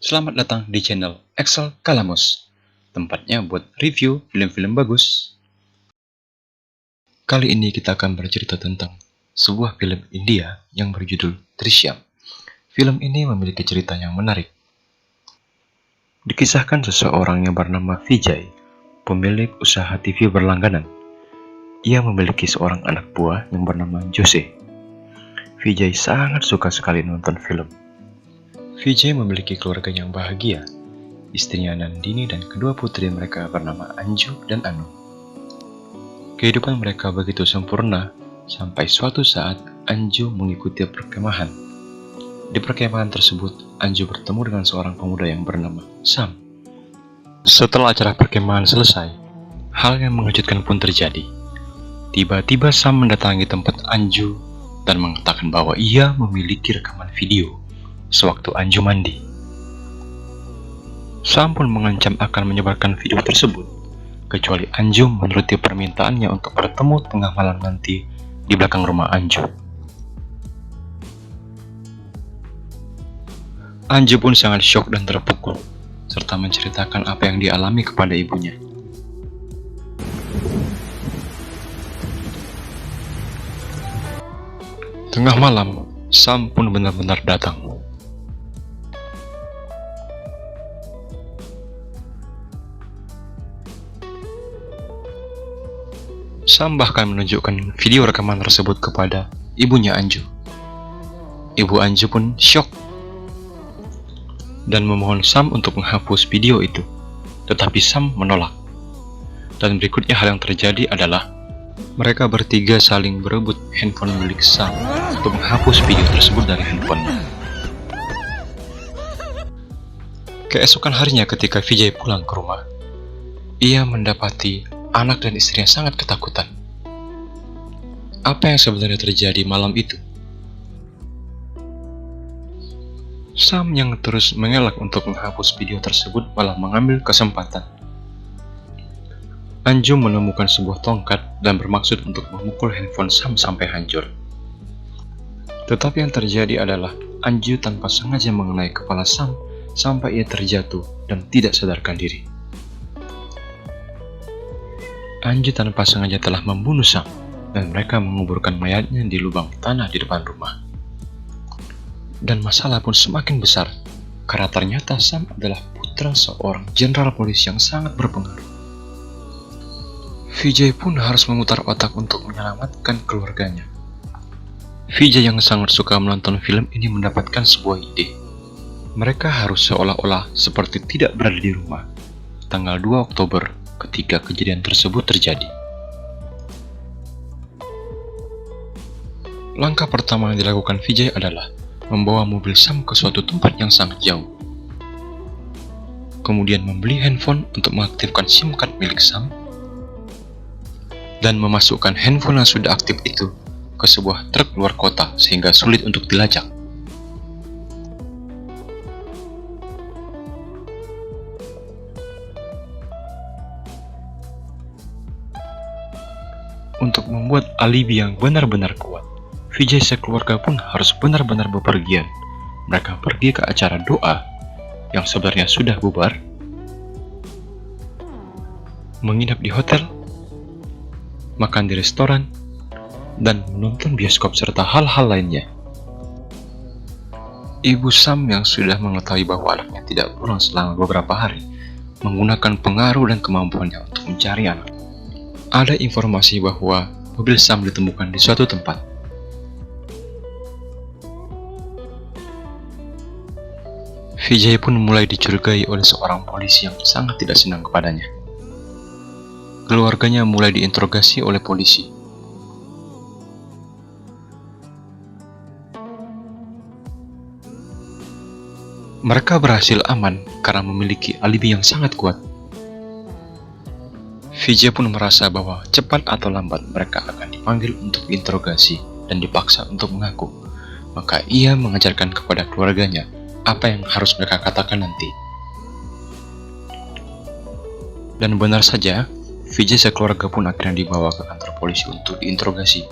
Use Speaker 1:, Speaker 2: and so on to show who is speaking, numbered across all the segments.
Speaker 1: Selamat datang di channel Excel Kalamus, tempatnya buat review film-film bagus. Kali ini kita akan bercerita tentang sebuah film India yang berjudul Drishyam. Film ini memiliki cerita yang menarik. Dikisahkan seseorang yang bernama Vijay, pemilik usaha TV berlangganan. Ia memiliki seorang anak buah yang bernama Jose. Vijay sangat suka sekali nonton film. Vijay memiliki keluarga yang bahagia, istrinya Nandini dan kedua putri mereka bernama Anju dan Anu. Kehidupan mereka begitu sempurna sampai suatu saat Anju mengikuti perkemahan. Di perkemahan tersebut, Anju bertemu dengan seorang pemuda yang bernama Sam. Setelah acara perkemahan selesai, hal yang mengejutkan pun terjadi. Tiba-tiba Sam mendatangi tempat Anju dan mengatakan bahwa ia memiliki rekaman video sewaktu Anju mandi. Sam pun mengancam akan menyebarkan video tersebut, kecuali Anju menuruti permintaannya untuk bertemu tengah malam nanti di belakang rumah Anju. Anju pun sangat syok dan terpukul, serta menceritakan apa yang dialami kepada ibunya. Tengah malam, Sam pun benar-benar datang. Sam bahkan menunjukkan video rekaman tersebut kepada ibunya Anju. Ibu Anju pun syok dan memohon Sam untuk menghapus video itu, tetapi Sam menolak. Dan berikutnya hal yang terjadi adalah mereka bertiga saling berebut handphone milik Sam untuk menghapus video tersebut dari handphonenya. Keesokan harinya ketika Vijay pulang ke rumah, ia mendapati anak dan istrinya sangat ketakutan. Apa yang sebenarnya terjadi malam itu? Sam yang terus mengelak untuk menghapus video tersebut malah mengambil kesempatan. Anju menemukan sebuah tongkat dan bermaksud untuk memukul handphone Sam sampai hancur. Tetapi yang terjadi adalah Anju tanpa sengaja mengenai kepala Sam sampai ia terjatuh dan tidak sadarkan diri. Anju tanpa sengaja telah membunuh Sam, dan mereka menguburkan mayatnya di lubang tanah di depan rumah. Dan masalah pun semakin besar, karena ternyata Sam adalah putra seorang jenderal polisi yang sangat berpengaruh. Vijay pun harus memutar otak untuk menyelamatkan keluarganya. Vijay yang sangat suka menonton film ini mendapatkan sebuah ide. Mereka harus seolah-olah seperti tidak berada di rumah. Tanggal 2 Oktober ketika kejadian tersebut terjadi. Langkah pertama yang dilakukan Vijay adalah membawa mobil Sam ke suatu tempat yang sangat jauh. Kemudian membeli handphone untuk mengaktifkan SIM card milik Sam dan memasukkan handphone yang sudah aktif itu ke sebuah truk luar kota sehingga sulit untuk dilacak. Untuk membuat alibi yang benar-benar kuat, Vijay sekeluarga pun harus benar-benar bepergian. Mereka pergi ke acara doa yang sebenarnya sudah bubar, menginap di hotel, makan di restoran, dan menonton bioskop serta hal-hal lainnya. Ibu Sam yang sudah mengetahui bahwa anaknya tidak pulang selama beberapa hari, menggunakan pengaruh dan kemampuannya untuk mencari anak. Ada informasi bahwa mobil Sam ditemukan di suatu tempat. Vijay pun mulai dicurigai oleh seorang polisi yang sangat tidak senang kepadanya. Keluarganya mulai diinterogasi oleh polisi. Mereka berhasil aman karena memiliki alibi yang sangat kuat. Vijay pun merasa bahwa cepat atau lambat mereka akan dipanggil untuk diinterogasi dan dipaksa untuk mengaku. Maka ia mengajarkan kepada keluarganya apa yang harus mereka katakan nanti. Dan benar saja, Vijay sekeluarga pun akhirnya dibawa ke kantor polisi untuk diinterogasi.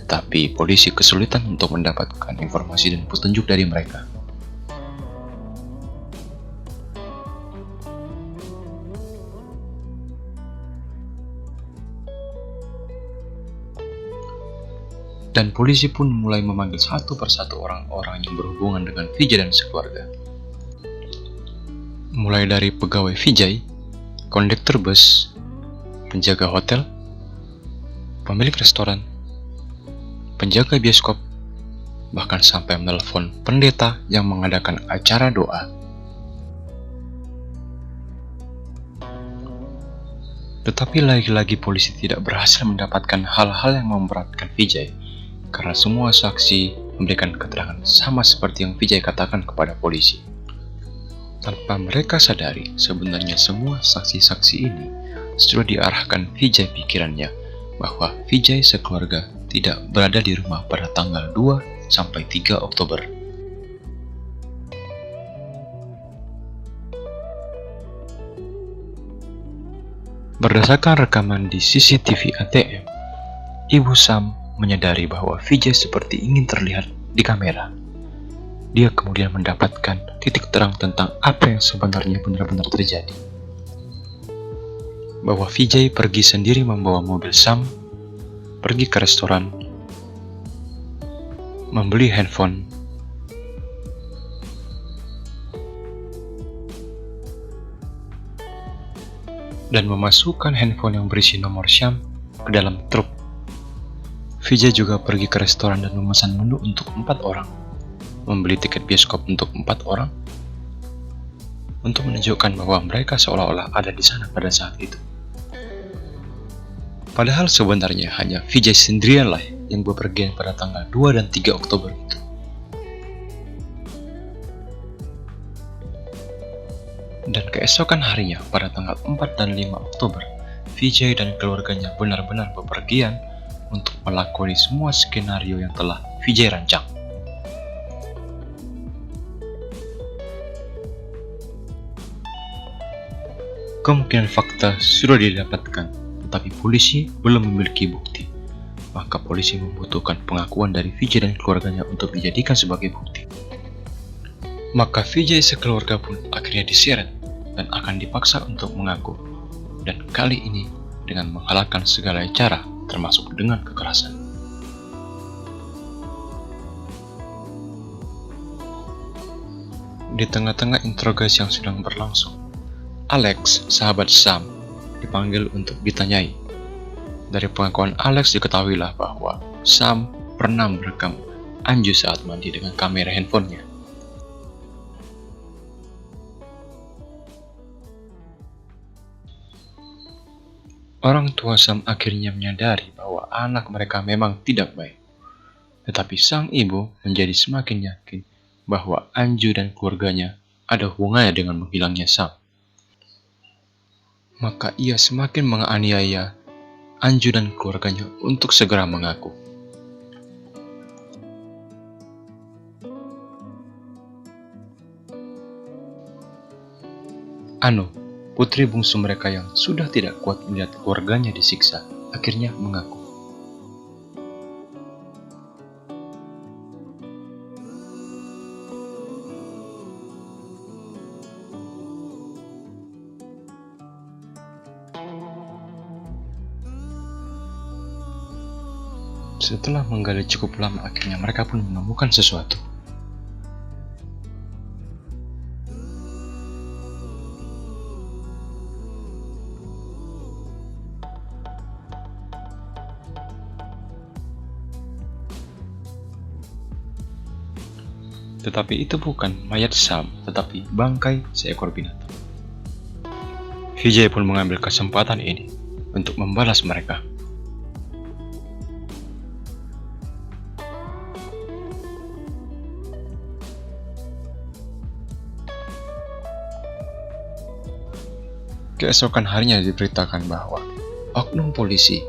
Speaker 1: Tetapi polisi kesulitan untuk mendapatkan informasi dan petunjuk dari mereka. Dan polisi pun mulai memanggil satu persatu orang-orang yang berhubungan dengan Vijay dan sekeluarga. Mulai dari pegawai Vijay, kondektur bus, penjaga hotel, pemilik restoran, penjaga bioskop, bahkan sampai menelpon pendeta yang mengadakan acara doa. Tetapi lagi-lagi polisi tidak berhasil mendapatkan hal-hal yang memberatkan Vijay, karena semua saksi memberikan keterangan sama seperti yang Vijay katakan kepada polisi. Tanpa mereka sadari, sebenarnya semua saksi-saksi ini sudah diarahkan Vijay pikirannya bahwa Vijay sekeluarga tidak berada di rumah pada tanggal 2 sampai 3 Oktober. Berdasarkan rekaman di CCTV ATM, Ibu Sam menyadari bahwa Vijay seperti ingin terlihat di kamera. Dia kemudian mendapatkan titik terang tentang apa yang sebenarnya benar-benar terjadi. Bahwa Vijay pergi sendiri membawa mobil Sam, pergi ke restoran, membeli handphone, dan memasukkan handphone yang berisi nomor Syam ke dalam truk. Vijay juga pergi ke restoran dan memesan menu untuk 4 orang, membeli tiket bioskop untuk 4 orang, untuk menunjukkan bahwa mereka seolah-olah ada di sana pada saat itu. Padahal sebenarnya hanya Vijay sendirianlah yang bepergian pada tanggal 2 dan 3 Oktober itu. Dan keesokan harinya pada tanggal 4 dan 5 Oktober, Vijay dan keluarganya benar-benar bepergian untuk melakoni semua skenario yang telah Vijay rancang. Kemungkinan fakta sudah didapatkan, tetapi polisi belum memiliki bukti. Maka polisi membutuhkan pengakuan dari Vijay dan keluarganya untuk dijadikan sebagai bukti. Maka Vijay sekeluarga pun akhirnya diseret dan akan dipaksa untuk mengaku. Dan kali ini dengan menghalalkan segala cara, termasuk dengan kekerasan. Di tengah-tengah interogasi yang sedang berlangsung, Alex, sahabat Sam, dipanggil untuk ditanyai. Dari pengakuan Alex diketahuilah bahwa Sam pernah merekam Anju saat mandi dengan kamera handphonenya. Orang tua Sam akhirnya menyadari bahwa anak mereka memang tidak baik. Tetapi sang ibu menjadi semakin yakin bahwa Anju dan keluarganya ada hubungannya dengan menghilangnya Sam. Maka ia semakin menganiaya Anju dan keluarganya untuk segera mengaku. Anu, putri bungsu mereka yang sudah tidak kuat melihat keluarganya disiksa, akhirnya mengaku. Setelah menggali cukup lama, akhirnya mereka pun menemukan sesuatu. Tetapi itu bukan mayat Sam, tetapi bangkai seekor binatang. Vijay pun mengambil kesempatan ini untuk membalas mereka. Keesokan harinya diberitakan bahwa oknum polisi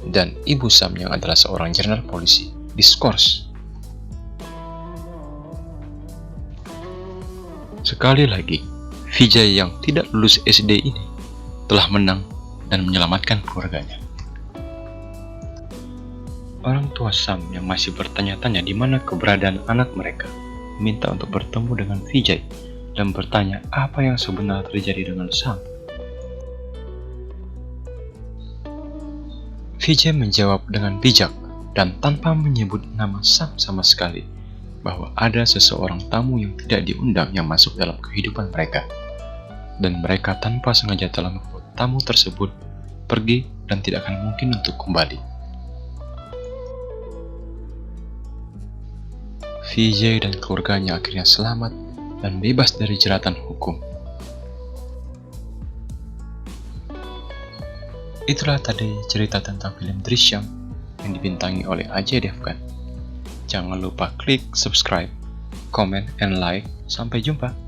Speaker 1: dan ibu Sam yang adalah seorang jenderal polisi diskors. Sekali lagi, Vijay yang tidak lulus SD ini telah menang dan menyelamatkan keluarganya. Orang tua Sam yang masih bertanya-tanya di mana keberadaan anak mereka minta untuk bertemu dengan Vijay dan bertanya apa yang sebenarnya terjadi dengan Sam. Vijay menjawab dengan bijak dan tanpa menyebut nama Sam sama sekali bahwa ada seseorang tamu yang tidak diundang yang masuk dalam kehidupan mereka. Dan mereka tanpa sengaja telah membuat tamu tersebut pergi dan tidak akan mungkin untuk kembali. Vijay dan keluarganya akhirnya selamat dan bebas dari jeratan hukum. Itulah tadi cerita tentang film Drishyam yang dibintangi oleh Ajay Devgan. Jangan lupa klik subscribe, comment, and like. Sampai jumpa.